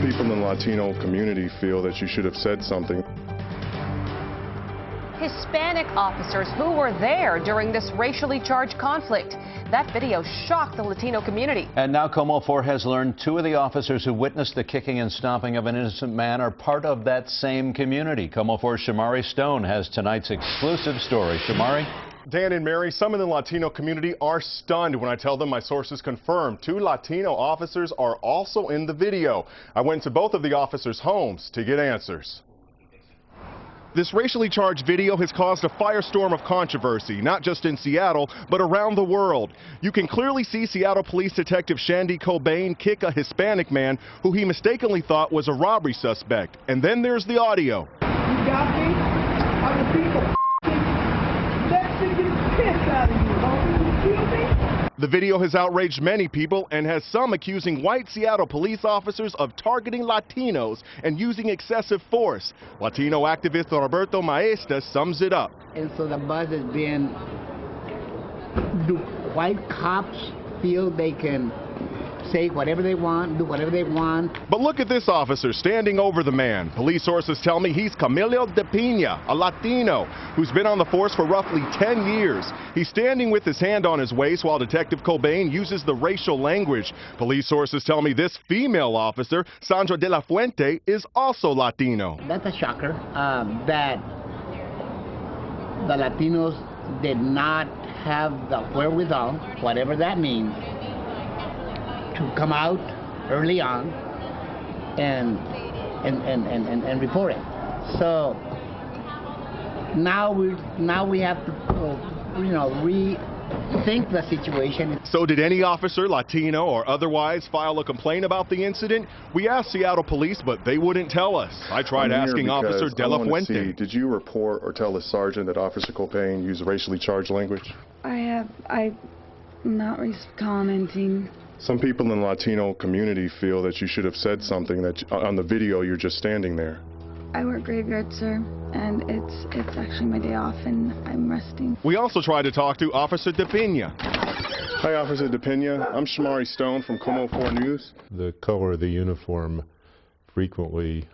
Some people in the Latino community feel that you should have said something. Hispanic officers who were there during this racially charged conflict. That video shocked the Latino community. And now KOMO 4 has learned 2 of the officers who witnessed the kicking and stomping of an innocent man are part of that same community. KOMO 4's Shomari Stone has tonight's exclusive story. Shomari? Dan and Mary, some in the Latino community are stunned when I tell them my sources confirm 2 Latino officers are also in the video. I went to both of the officers' homes to get answers. This racially charged video has caused a firestorm of controversy, not just in Seattle, but around the world. You can clearly see Seattle Police Detective Shandy Cobane kick a Hispanic man who he mistakenly thought was a robbery suspect. And then there's the audio. You got me? I will beat the Mexican piss out of you, homie. You feel me? The video has outraged many people and has some accusing white Seattle police officers of targeting Latinos and using excessive force. Latino activist Roberto Maestas sums it up. And so the buzz has been, do white cops feel they can say whatever they want, do whatever they want? But look at this officer standing over the man. Police sources tell me he's Camilo de Pina, a Latino who's been on the force for roughly 10 years. He's standing with his hand on his waist while Detective Cobane uses the racial language. Police sources tell me this female officer, Sandra de la Fuente, is also Latino. That's a shocker that the Latinos did not have the wherewithal, whatever that means, to come out early on and report it. So now we have to rethink the situation. So did any officer, Latino or otherwise, file a complaint about the incident? We asked Seattle Police, but they wouldn't tell us. I tried asking Officer De La Fuente. Did you report or tell the sergeant that Officer Cobane used racially charged language? I'm not commenting. Some people in the Latino community feel that you should have said something that on the video you're just standing there. I work graveyard, sir, and it's actually my day off and I'm resting. We also tried to talk to Officer De Pina. Hi, Officer De Pina. I'm Shomari Stone from KOMO 4 News. The color of the uniform frequently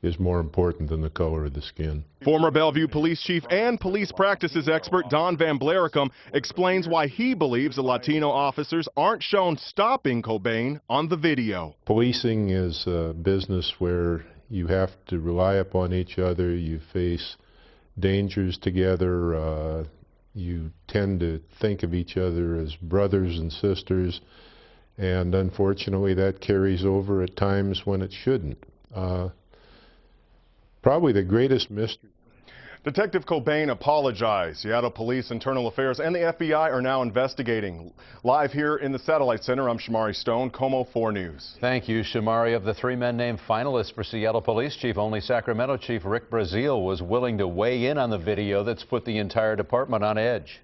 is more important than the color of the skin. Former Bellevue Police Chief and police practices expert Don Van Blaricom explains why he believes the Latino officers aren't shown stopping Cobane on the video. Policing is a business where you have to rely upon each other, you face dangers together, you tend to think of each other as brothers and sisters, and unfortunately that carries over at times when it shouldn't. Probably the greatest mystery. Detective Cobane apologized. Seattle Police, Internal Affairs, and the FBI are now investigating. Live here in the Satellite Center, I'm Shomari Stone, KOMO 4 News. Thank you, Shomari. Of the 3 men named finalists for Seattle Police Chief, only Sacramento Chief Rick Braziel was willing to weigh in on the video that's put the entire department on edge.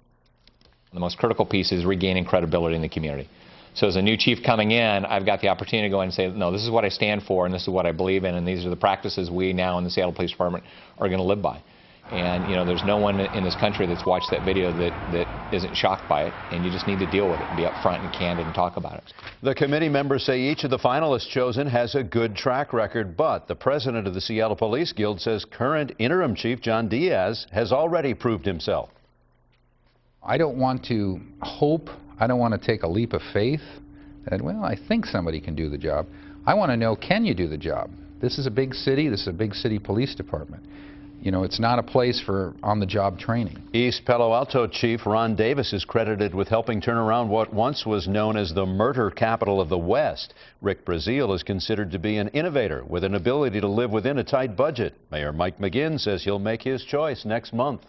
The most critical piece is regaining credibility in the community. So as a new chief coming in, I've got the opportunity to go in and say, no, this is what I stand for and this is what I believe in and these are the practices we now in the Seattle Police Department are going to live by. And, you know, there's no one in this country that's watched that video that isn't shocked by it, and you just need to deal with it and be upfront and candid and talk about it. The committee members say each of the finalists chosen has a good track record, but the president of the Seattle Police Guild says current interim chief John Diaz has already proved himself. I don't want to hope, I don't want to take a leap of faith that, well, I think somebody can do the job. I want to know, can you do the job? This is a big city, this is a big city police department. You know, it's not a place for on-the-job training. East Palo Alto Chief Ron Davis is credited with helping turn around what once was known as the murder capital of the West. Rick Braziel is considered to be an innovator with an ability to live within a tight budget. Mayor Mike McGinn says he'll make his choice next month.